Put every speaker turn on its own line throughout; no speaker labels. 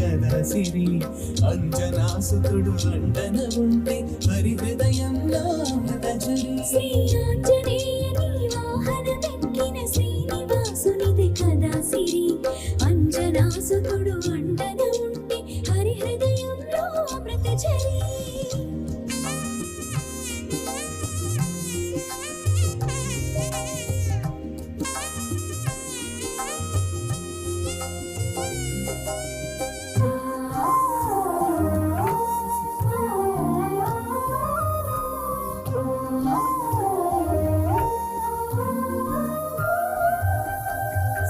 కదా సిరి అంజనాసుతుడు అండన ఉంటే హరి హృదయంలో అమృతజరి
శ్రీ ఆంజనేయుని వాహనమెక్కిన శ్రీనివాసునిది కదా సిరి అంజనాసుతుడు అండన ఉంటే హరి హృదయంలో అమృతజరి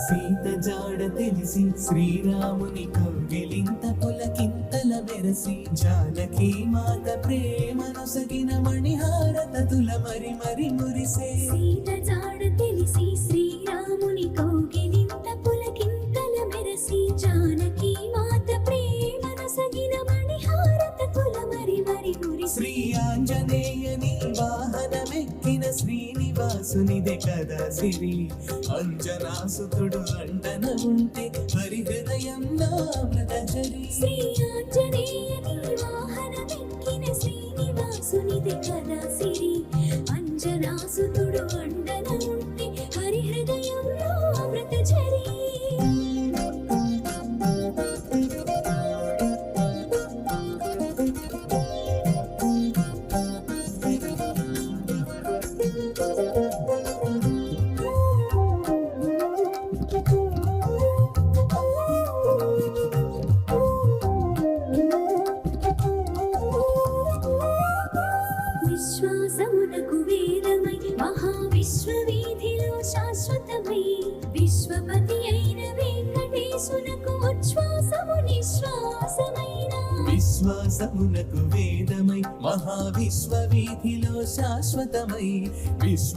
సీత జాడ తెలిసి శ్రీరాముని కౌగిలింత పులకింతల మెరసి జానకి మాత ప్రేమనొసగిన మణిహారతతుల మరి మరి మురిసే
సీత జాడ తెలిసి శ్రీరాముని కౌగిలింత పులకింతల మెరసి జానకి మాత ప్రేమనొసగిన మణిహారతతుల మరి మరి మురిసే
శ్రీ ఆంజనేయని వాహనమెక్కిన శ్రీనివాసునిదే కదా సిరి అంజనాసుతుడు అండన ఉంటే హరి హృదయంలో అమృతజరి
శ్రీ ఆంజనేయుని వాహనమెక్కిన శ్రీనివాసునిది కదా సిరి అంజనాసుతుడు అండన ఉంటే హరి హృదయంలో అమృతజరి విశ్వాసమునకు వేదమై మహావిశ్వవీధిలో శాశ్వతమై విశ్వపతి అయిన వెంకటేశునకు ఉచ్ఛ్వాసము నిశ్వాసమైన
విశ్వాసమునకు వేదమై మహావిశ్వవీధిలో శాశ్వతమై విశ్వ